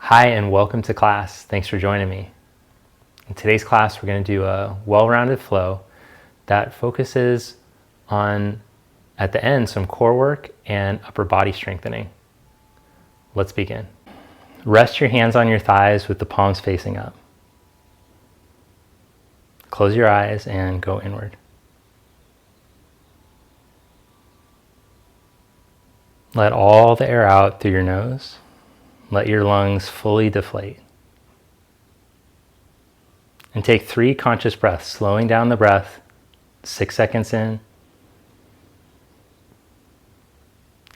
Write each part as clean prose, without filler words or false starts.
Hi and welcome to class. Thanks for joining me. In today's class, we're going to do a well-rounded flow that focuses on, at the end, some core work and upper body strengthening. Let's begin. Rest your hands on your thighs with the palms facing up. Close your eyes and go inward. Let all the air out through your nose. Let your lungs fully deflate. And take 3 conscious breaths, slowing down the breath, 6 seconds in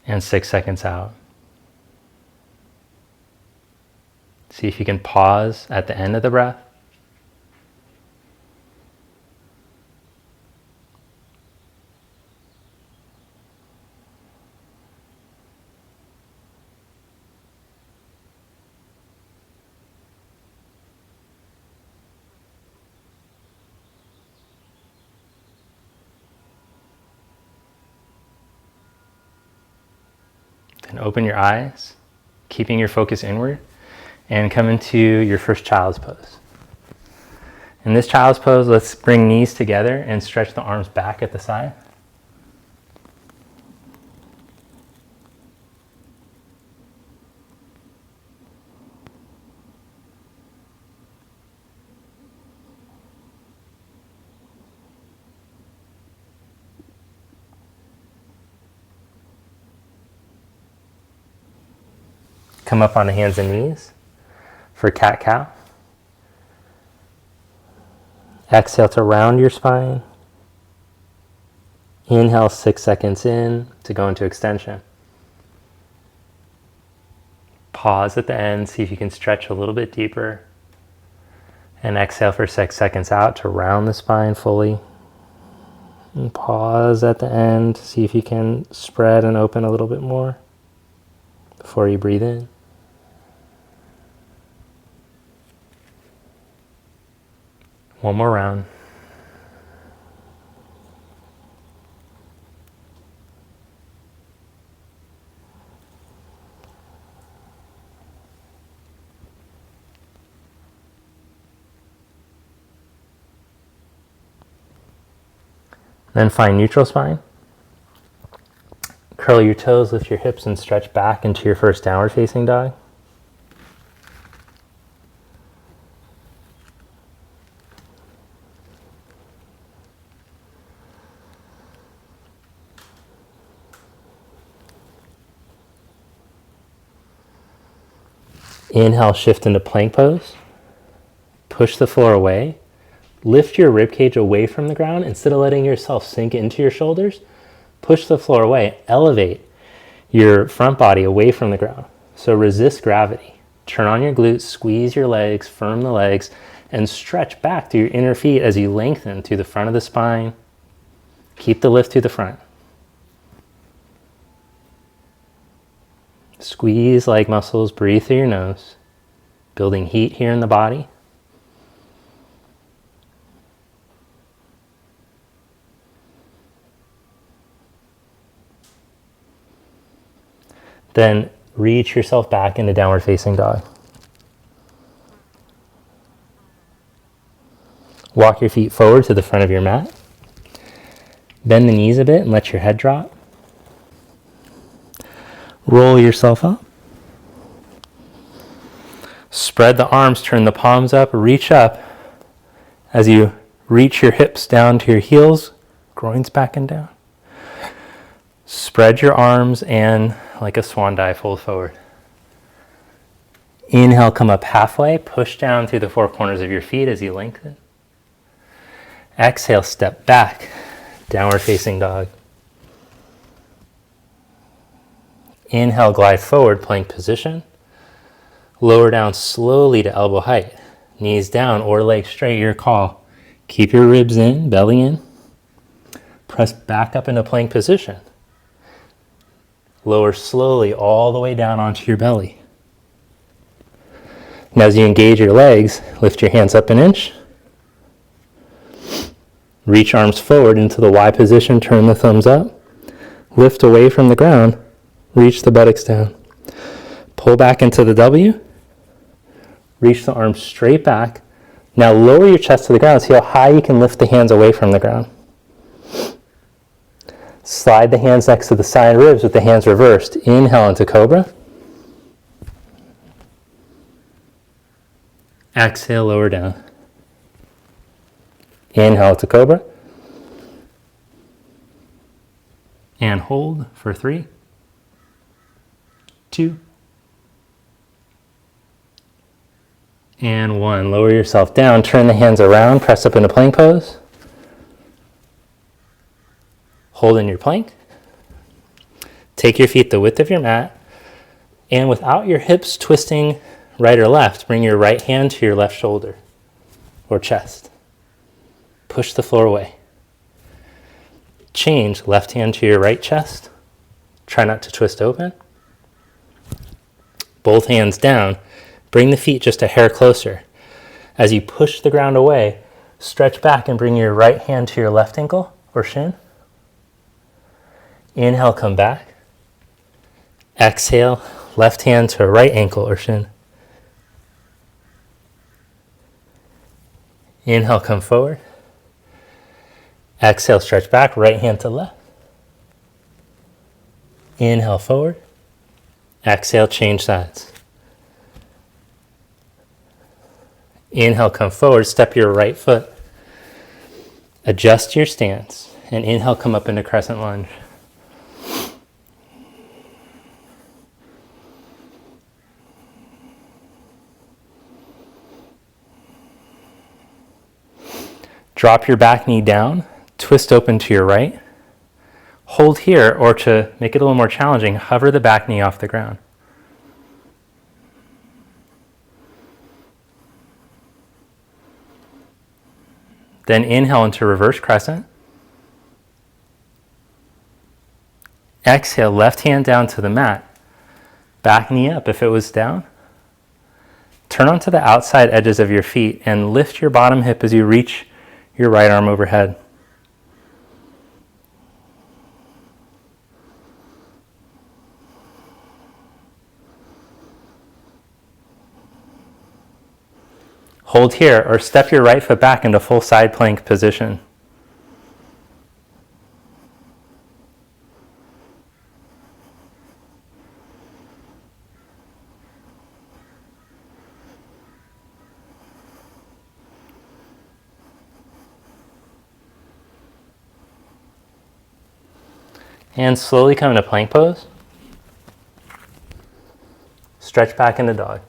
and 6 seconds out. See if you can pause at the end of the breath. Then open your eyes, keeping your focus inward, and come into your first child's pose. In this child's pose, let's bring knees together and stretch the arms back at the side. Come up on the hands and knees for cat-cow. Exhale to round your spine. Inhale 6 seconds in to go into extension. Pause at the end, see if you can stretch a little bit deeper. And exhale for 6 seconds out to round the spine fully. And pause at the end, see if you can spread and open a little bit more before you breathe in. One more round. Then find neutral spine. Curl your toes, lift your hips, and stretch back into your first downward facing dog. Inhale, shift into plank pose. Push the floor away. Lift your ribcage away from the ground. Instead of letting yourself sink into your shoulders, push the floor away. Elevate your front body away from the ground. So resist gravity. Turn on your glutes, squeeze your legs, firm the legs, and stretch back through your inner feet as you lengthen through the front of the spine. Keep the lift to the front. Squeeze leg muscles, breathe through your nose, building heat here in the body. Then reach yourself back into downward facing dog. Walk your feet forward to the front of your mat. Bend the knees a bit and let your head drop. Roll yourself up. Spread the arms, turn the palms up, reach up. As you reach your hips down to your heels, groins back and down. Spread your arms and, like a swan dive, fold forward. Inhale, come up halfway, push down through the 4 corners of your feet as you lengthen. Exhale, step back, downward facing dog. Inhale, glide forward, plank position. Lower down slowly to elbow height. Knees down or legs straight, your call. Keep your ribs in, belly in. Press back up into plank position. Lower slowly all the way down onto your belly. And as you engage your legs, lift your hands up an inch. Reach arms forward into the Y position, turn the thumbs up. Lift away from the ground. Reach the buttocks down. Pull back into the W. Reach the arms straight back. Now lower your chest to the ground. See how high you can lift the hands away from the ground. Slide the hands next to the side ribs with the hands reversed. Inhale into cobra. Exhale, lower down. Inhale to cobra. And hold for 3, 2, and 1. Lower yourself down. Turn the hands around. Press up into plank pose. Hold in your plank. Take your feet the width of your mat. And without your hips twisting right or left, bring your right hand to your left shoulder or chest. Push the floor away. Change, left hand to your right chest. Try not to twist open. Both hands down. Bring the feet just a hair closer. As you push the ground away, stretch back and bring your right hand to your left ankle or shin. Inhale, come back. Exhale, left hand to right ankle or shin. Inhale, come forward. Exhale, stretch back, right hand to left. Inhale, forward. Exhale, change sides. Inhale, come forward, step your right foot. Adjust your stance, and inhale, come up into crescent lunge. Drop your back knee down, twist open to your right. Hold here, or to make it a little more challenging, hover the back knee off the ground. Then inhale into reverse crescent. Exhale, left hand down to the mat. Back knee up if it was down. Turn onto the outside edges of your feet and lift your bottom hip as you reach your right arm overhead. Hold here, or step your right foot back into full side plank position. And slowly come into plank pose. Stretch back into dog.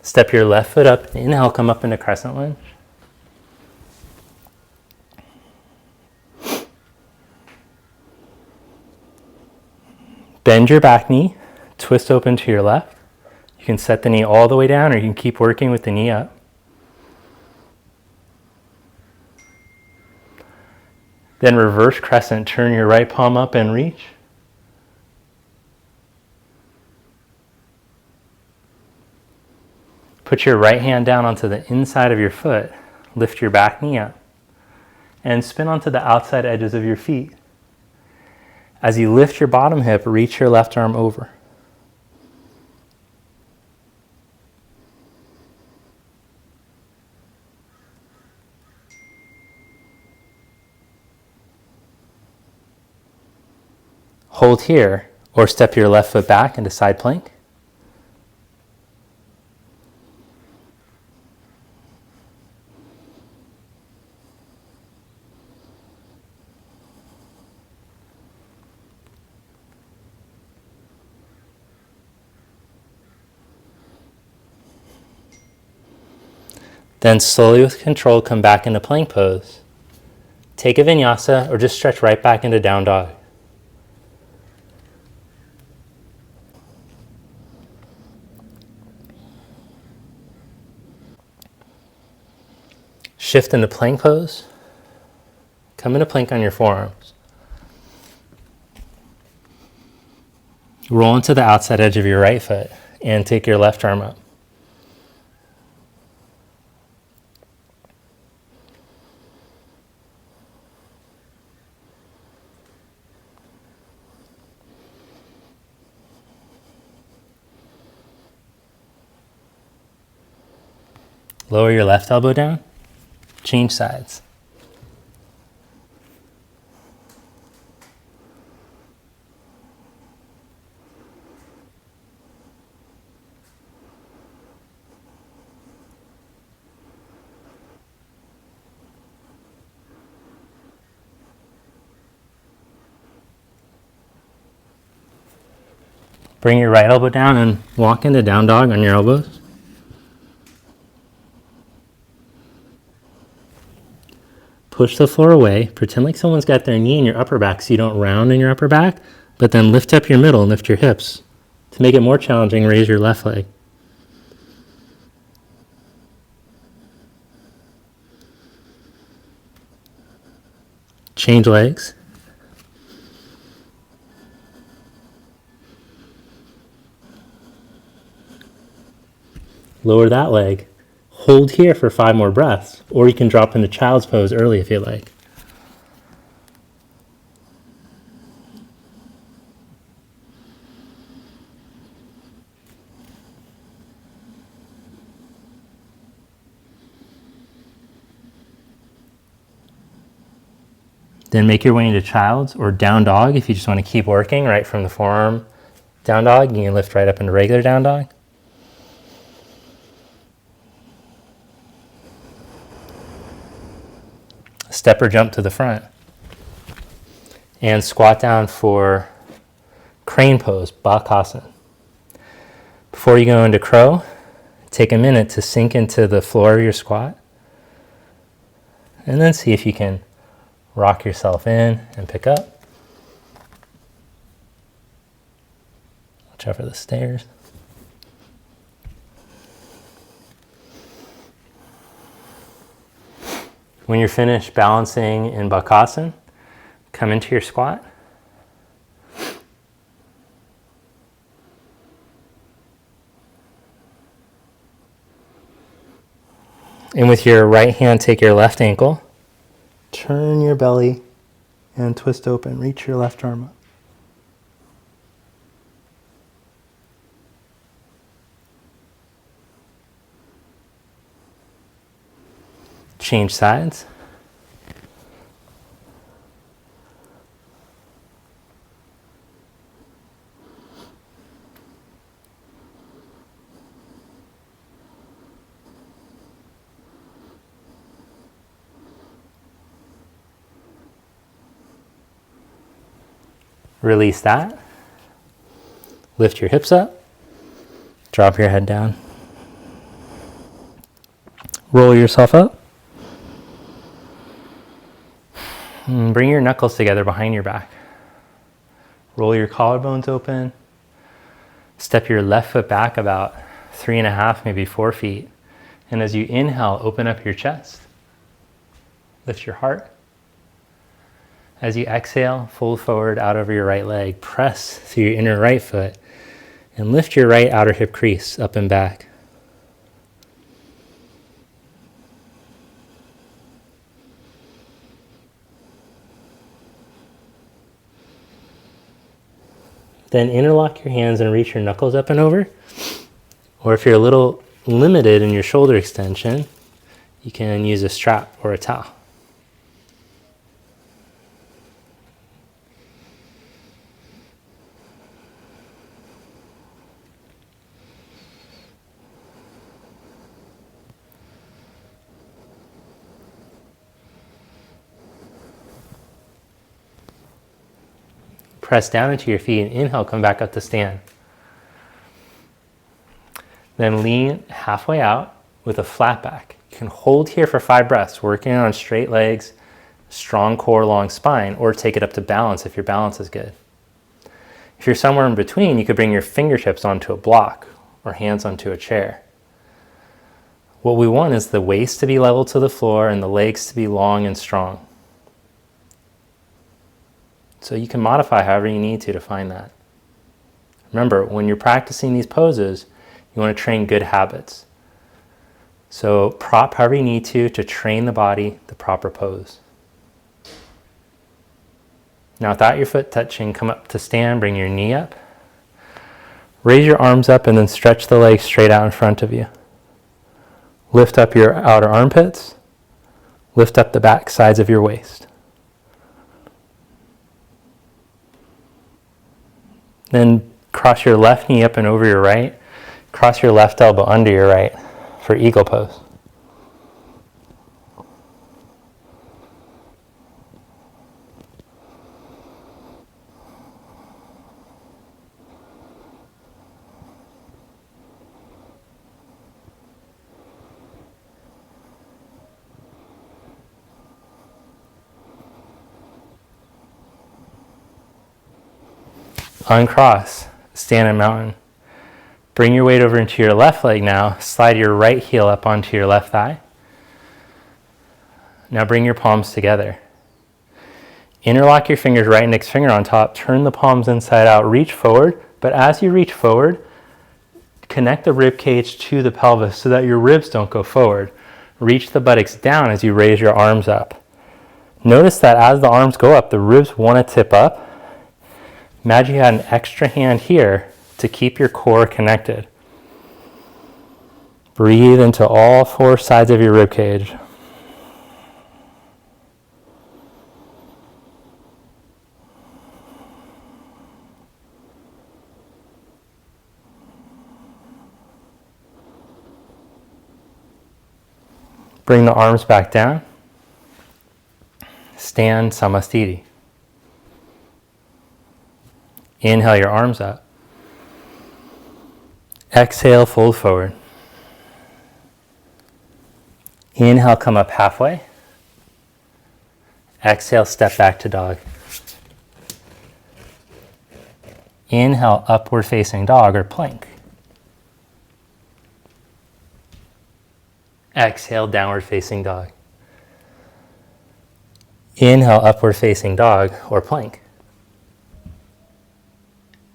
Step your left foot up. Inhale, come up into crescent lunge. Bend your back knee. Twist open to your left. You can set the knee all the way down, or you can keep working with the knee up. Then reverse crescent, turn your right palm up and reach. Put your right hand down onto the inside of your foot. Lift your back knee up. And spin onto the outside edges of your feet. As you lift your bottom hip, reach your left arm over. Hold here, or step your left foot back into side plank. Then slowly with control, come back into plank pose. Take a vinyasa, or just stretch right back into down dog. Shift into plank pose. Come into plank on your forearms. Roll into the outside edge of your right foot and take your left arm up. Lower your left elbow down. Change sides. Bring your right elbow down and walk into down dog on your elbows. Push the floor away. Pretend like someone's got their knee in your upper back so you don't round in your upper back, but then lift up your middle and lift your hips. To make it more challenging, raise your left leg. Change legs. Lower that leg. Hold here for 5 more breaths, or you can drop into child's pose early if you like. Then make your way into child's or down dog if you just want to keep working right from the forearm down dog. You can lift right up into regular down dog. Step or jump to the front. And squat down for crane pose, bakasana. Before you go into crow, take a minute to sink into the floor of your squat. And then see if you can rock yourself in and pick up. Watch out for the stairs. When you're finished balancing in bakasana, come into your squat. And with your right hand, take your left ankle, turn your belly and twist open. Reach your left arm up. Change sides. Release that. Lift your hips up. Drop your head down. Roll yourself up. And bring your knuckles together behind your back. Roll your collarbones open. Step your left foot back about 3.5, maybe 4 feet. And as you inhale, open up your chest. Lift your heart. As you exhale, fold forward out over your right leg. Press through your inner right foot and lift your right outer hip crease up and back. Then interlock your hands and reach your knuckles up and over. Or if you're a little limited in your shoulder extension, you can use a strap or a towel. Press down into your feet and inhale, come back up to stand. Then lean halfway out with a flat back. You can hold here for 5 breaths, working on straight legs, strong core, long spine, or take it up to balance if your balance is good. If you're somewhere in between, you could bring your fingertips onto a block or hands onto a chair. What we want is the waist to be level to the floor and the legs to be long and strong. So you can modify however you need to find that. Remember, when you're practicing these poses, you want to train good habits. So prop however you need to train the body the proper pose. Now without your foot touching, come up to stand, bring your knee up. Raise your arms up and then stretch the legs straight out in front of you. Lift up your outer armpits. Lift up the back sides of your waist. Then cross your left knee up and over your right. Cross your left elbow under your right for eagle pose. Uncross, stand in mountain. Bring your weight over into your left leg now. Slide your right heel up onto your left thigh. Now bring your palms together. Interlock your fingers, right index finger on top. Turn the palms inside out. Reach forward, but as you reach forward, connect the rib cage to the pelvis so that your ribs don't go forward. Reach the buttocks down as you raise your arms up. Notice that as the arms go up, the ribs want to tip up. Imagine you had an extra hand here to keep your core connected. Breathe into all four sides of your rib cage. Bring the arms back down. Stand Samastiti. Inhale your arms up. Exhale, fold forward. Inhale, come up halfway. Exhale, step back to dog. Inhale, upward facing dog or plank. Exhale, downward facing dog. Inhale, upward facing dog or plank.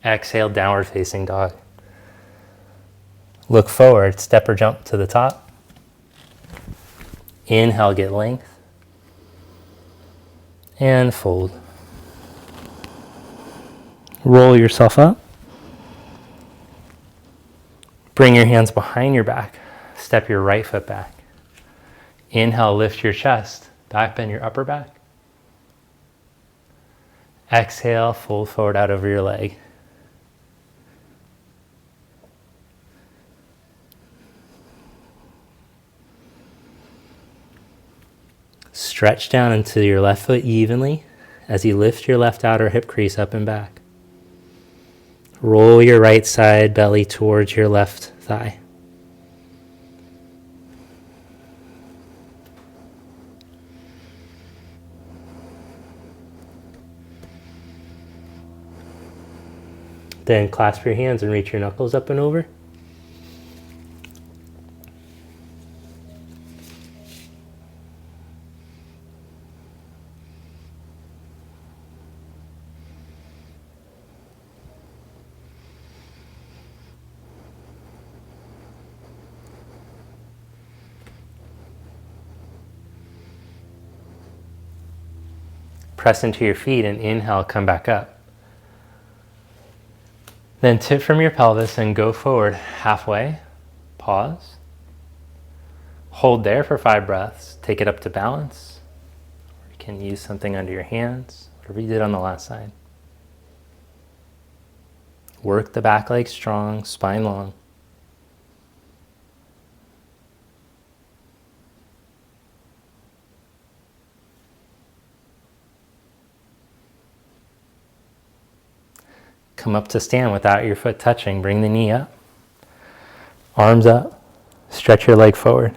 Exhale, downward facing dog. Look forward, step or jump to the top. Inhale, get length. And fold. Roll yourself up. Bring your hands behind your back. Step your right foot back. Inhale, lift your chest. Back bend your upper back. Exhale, fold forward out over your leg. Stretch down into your left foot evenly as you lift your left outer hip crease up and back. Roll your right side belly towards your left thigh. Then clasp your hands and reach your knuckles up and over. Press into your feet and inhale, come back up. Then tip from your pelvis and go forward halfway. Pause. Hold there for 5 breaths. Take it up to balance. Or you can use something under your hands, whatever you did on the last side. Work the back leg strong, spine long. Come up to stand without your foot touching. Bring the knee up. Arms up. Stretch your leg forward.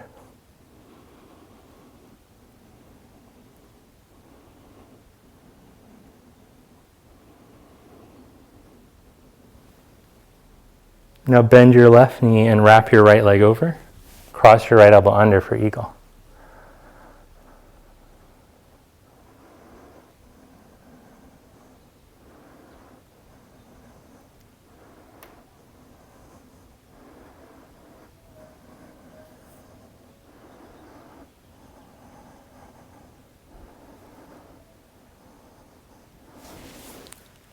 Now bend your left knee and wrap your right leg over. Cross your right elbow under for eagle.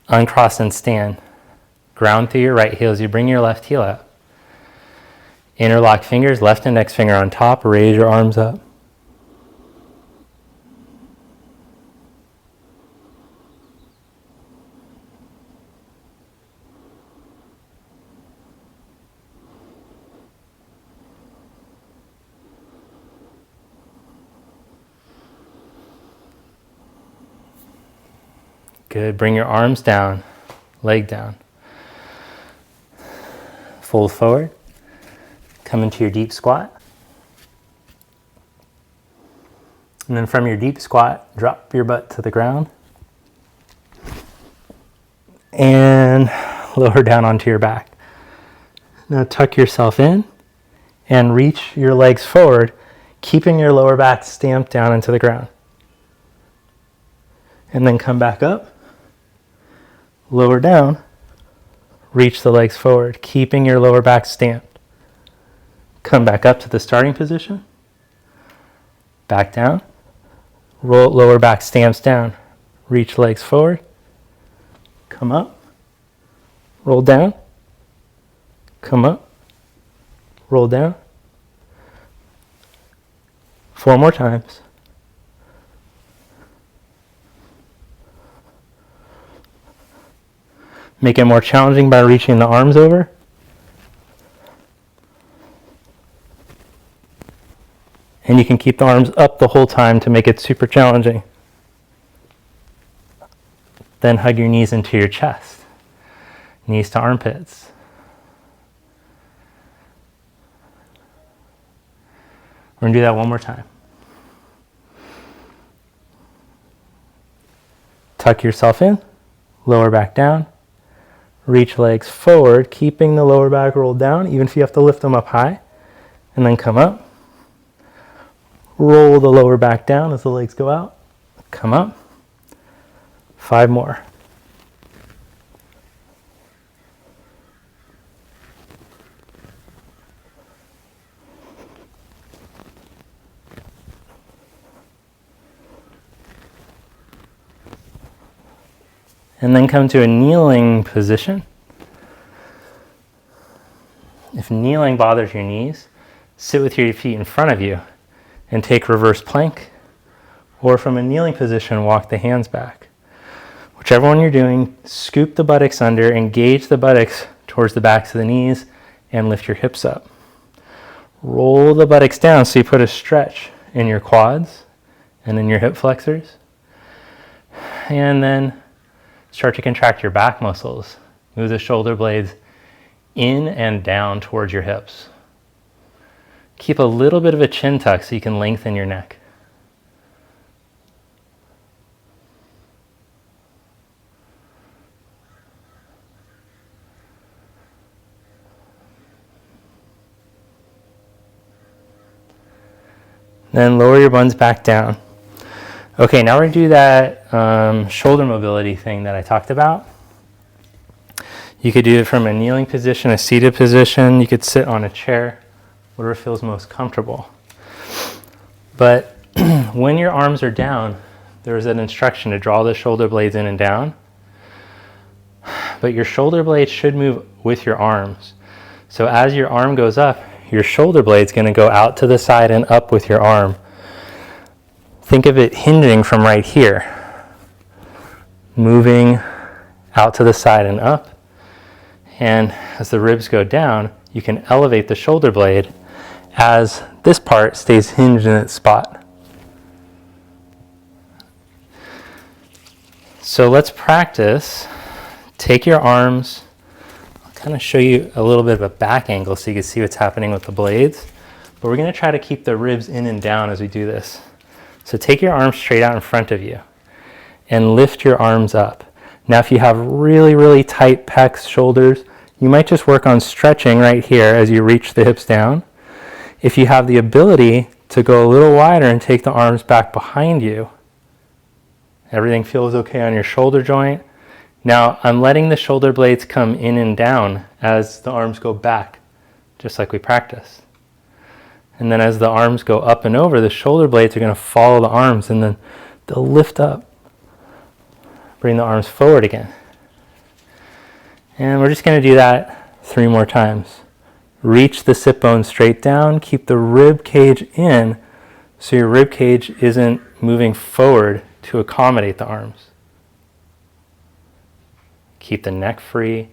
Uncross and stand. Ground through your right heel as you bring your left heel up. Interlock fingers, left index finger on top, raise your arms up. Good. Bring your arms down, leg down. Fold forward. Come into your deep squat. And then from your deep squat, drop your butt to the ground. And lower down onto your back. Now tuck yourself in and reach your legs forward, keeping your lower back stamped down into the ground. And then come back up. Lower down, reach the legs forward, keeping your lower back stamped. Come back up to the starting position. Back down. Roll lower back stamps down. Reach legs forward. Come up. Roll down. Come up. Roll down. 4 more times. Make it more challenging by reaching the arms over. And you can keep the arms up the whole time to make it super challenging. Then hug your knees into your chest. Knees to armpits. We're going to do that one more time. Tuck yourself in, lower back down. Reach legs forward, keeping the lower back rolled down, even if you have to lift them up high. And then come up. Roll the lower back down as the legs go out. Come up. 5 more. And then come to a kneeling position. If kneeling bothers your knees, sit with your feet in front of you and take reverse plank. Or from a kneeling position, walk the hands back. Whichever one you're doing, scoop the buttocks under, engage the buttocks towards the backs of the knees, and lift your hips up. Roll the buttocks down so you put a stretch in your quads and in your hip flexors. And then start to contract your back muscles. Move the shoulder blades in and down towards your hips. Keep a little bit of a chin tuck so you can lengthen your neck. Then lower your buns back down. Okay, now we're going to do that shoulder mobility thing that I talked about. You could do it from a kneeling position, a seated position. You could sit on a chair, whatever feels most comfortable. But when your arms are down, there's an instruction to draw the shoulder blades in and down. But your shoulder blades should move with your arms. So as your arm goes up, your shoulder blade's going to go out to the side and up with your arm. Think of it hinging from right here, moving out to the side and up. And as the ribs go down, you can elevate the shoulder blade as this part stays hinged in its spot. So let's practice. Take your arms. I'll kind of show you a little bit of a back angle so you can see what's happening with the blades. But we're going to try to keep the ribs in and down as we do this. So take your arms straight out in front of you and lift your arms up. Now if you have really, really tight pecs, shoulders, you might just work on stretching right here as you reach the hips down. If you have the ability to go a little wider and take the arms back behind you, everything feels okay on your shoulder joint. Now I'm letting the shoulder blades come in and down as the arms go back, just like we practiced. And then as the arms go up and over, the shoulder blades are going to follow the arms and then they'll lift up. Bring the arms forward again. And we're just going to do that 3 more times. Reach the sit bone straight down. Keep the rib cage in so your rib cage isn't moving forward to accommodate the arms. Keep the neck free.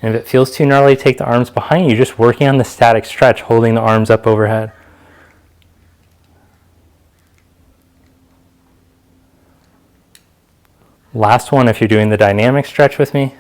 And if it feels too gnarly, take the arms behind you, just working on the static stretch, holding the arms up overhead. Last one if you're doing the dynamic stretch with me.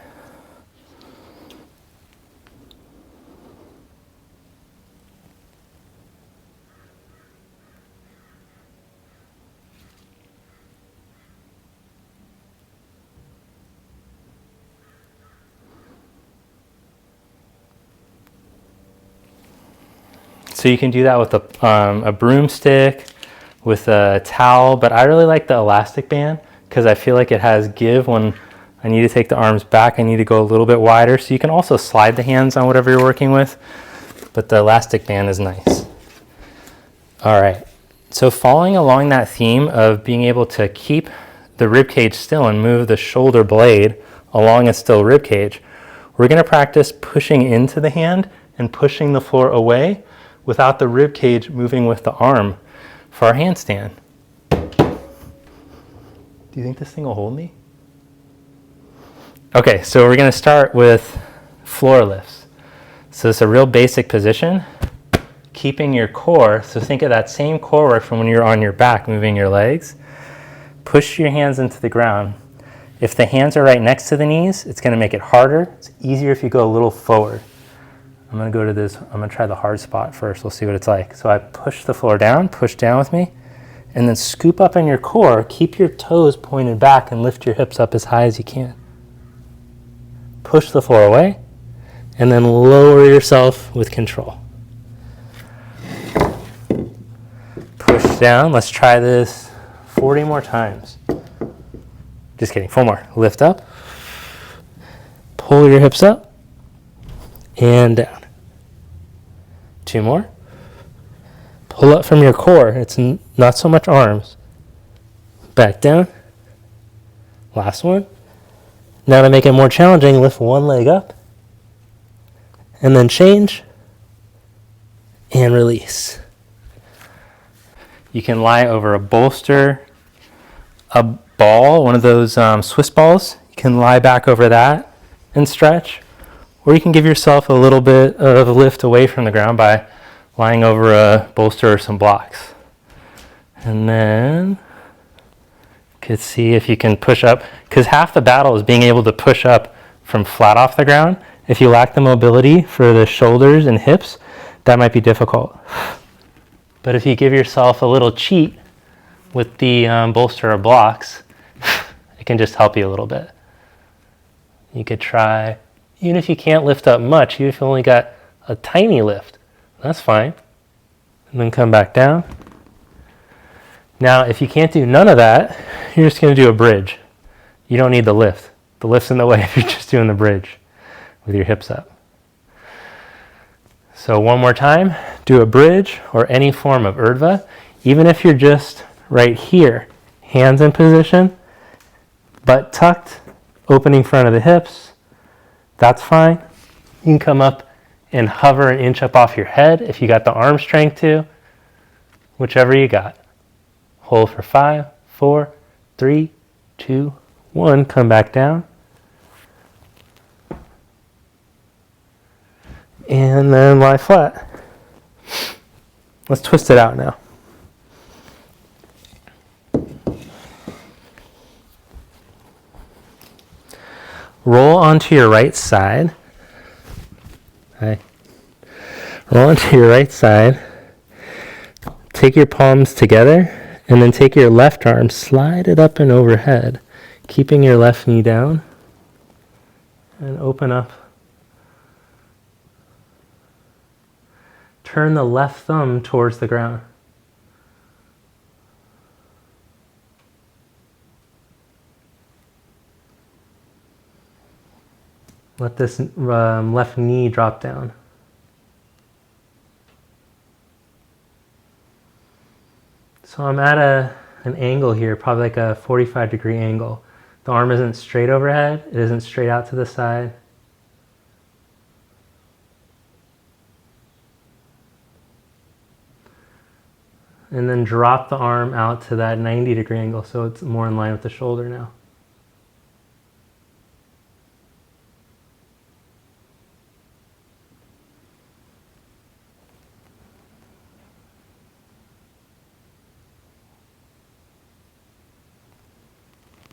So you can do that with a broomstick, with a towel, but I really like the elastic band because I feel like it has give when I need to take the arms back. I need to go a little bit wider. So you can also slide the hands on whatever you're working with, but the elastic band is nice. All right, so following along that theme of being able to keep the rib cage still and move the shoulder blade along a still rib cage, we're going to practice pushing into the hand and pushing the floor away without the rib cage moving with the arm for our handstand. Do you think this thing will hold me? Okay, so we're going to start with floor lifts. So it's a real basic position, keeping your core. So think of that same core work from when you're on your back, moving your legs. Push your hands into the ground. If the hands are right next to the knees, it's going to make it harder. It's easier if you go a little forward. I'm going to go to this, I'm going to try the hard spot first. We'll see what it's like. So I push the floor down, push down with me, and then scoop up in your core. Keep your toes pointed back and lift your hips up as high as you can. Push the floor away, and then lower yourself with control. Push down. Let's try this 40 more times. Just kidding, 4 more. Lift up, pull your hips up, and down. 2 more. Pull up from your core. It's not so much arms. Back down. Last one. Now to make it more challenging, lift one leg up. And then change. And release. You can lie over a bolster, a ball, one of those Swiss balls. You can lie back over that and stretch. Or you can give yourself a little bit of a lift away from the ground by lying over a bolster or some blocks. And then you could see if you can push up, because half the battle is being able to push up from flat off the ground. If you lack the mobility for the shoulders and hips, that might be difficult. But if you give yourself a little cheat with the bolster or blocks, it can just help you a little bit. You could try, even if you can't lift up much, even if you only got a tiny lift, that's fine. And then come back down. Now, if you can't do none of that, you're just going to do a bridge. You don't need the lift. The lift's in the way if you're just doing the bridge with your hips up. So one more time, do a bridge or any form of urdhva. Even if you're just right here, hands in position, butt tucked, opening front of the hips, that's fine. You can come up and hover an inch up off your head if you got the arm strength to, whichever you got. Hold for 5, 4, 3, 2, 1. Come back down. And then lie flat. Let's twist it out now. Roll onto your right side. Hi. Roll onto your right side. Take your palms together and then take your left arm, slide it up and overhead, keeping your left knee down, and open up. Turn the left thumb towards the ground. Let this left knee drop down. So I'm at an angle here, probably like a 45-degree angle. The arm isn't straight overhead. It isn't straight out to the side. And then drop the arm out to that 90-degree angle so it's more in line with the shoulder now.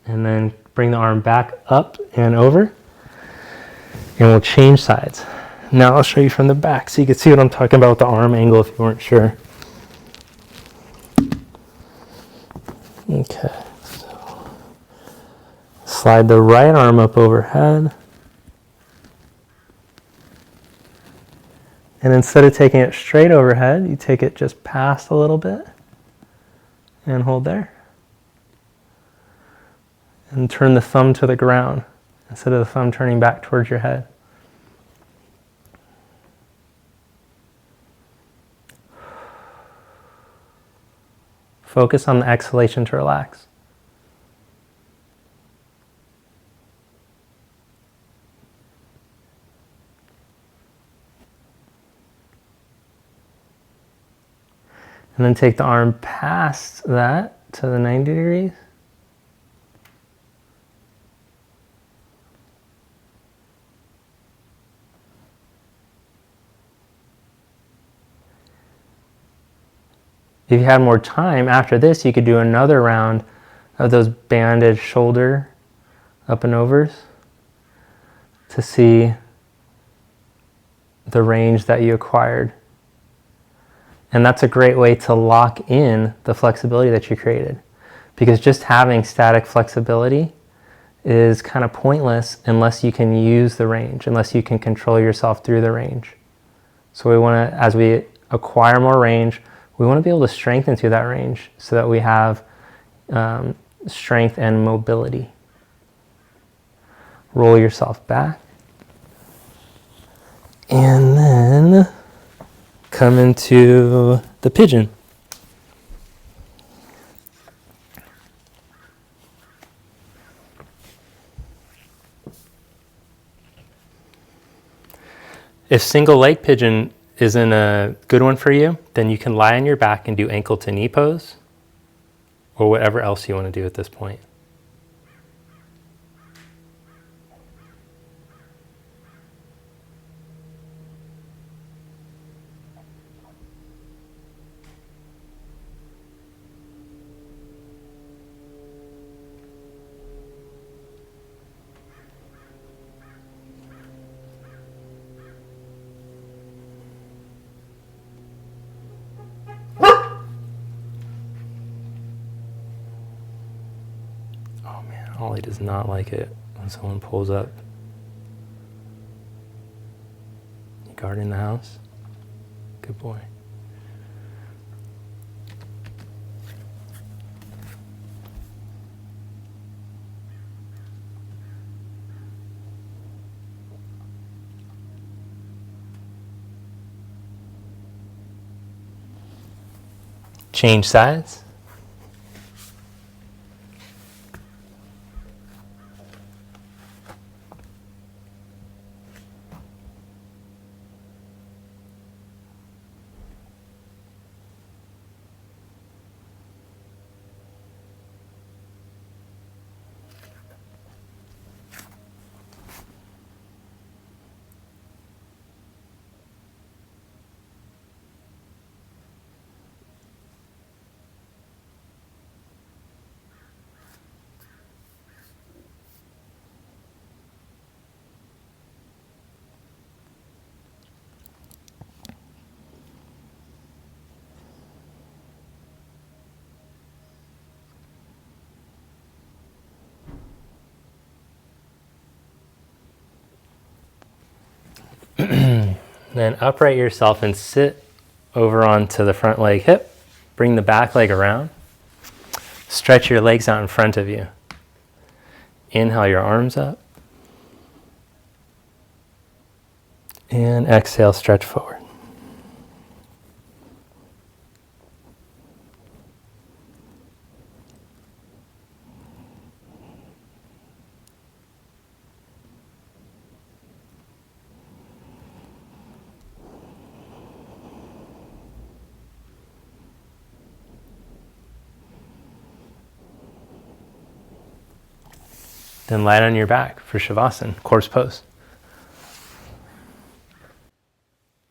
And then bring the arm back up and over. And we'll change sides. Now I'll show you from the back so you can see what I'm talking about with the arm angle if you weren't sure. Okay, so slide the right arm up overhead. And instead of taking it straight overhead, you take it just past a little bit and hold there. And turn the thumb to the ground instead of the thumb turning back towards your head. Focus on the exhalation to relax. And then take the arm past that to the 90 degrees. If you had more time after this, you could do another round of those banded shoulder up and overs to see the range that you acquired. And that's a great way to lock in the flexibility that you created. Because just having static flexibility is kind of pointless unless you can use the range, unless you can control yourself through the range. So we want to, as we acquire more range, we want to be able to strengthen through that range so that we have strength and mobility. Roll yourself back. And then come into the pigeon. If single leg pigeon isn't a good one for you, then you can lie on your back and do ankle to knee pose or whatever else you want to do at this point. Ollie does not like it when someone pulls up. You guarding the house? Good boy. Change sides. Then upright yourself and sit over onto the front leg hip. Bring the back leg around. Stretch your legs out in front of you. Inhale your arms up. And exhale, stretch forward. Then lie on your back for Shavasana, corpse pose.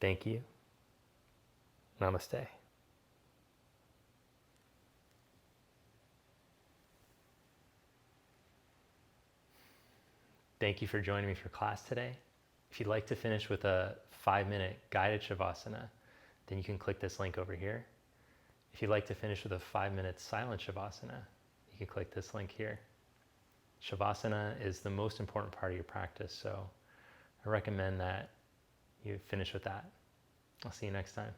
Thank you. Namaste. Thank you for joining me for class today. If you'd like to finish with a 5-minute guided Shavasana, then you can click this link over here. If you'd like to finish with a 5-minute silent Shavasana, you can click this link here. Shavasana is the most important part of your practice, so I recommend that you finish with that. I'll see you next time.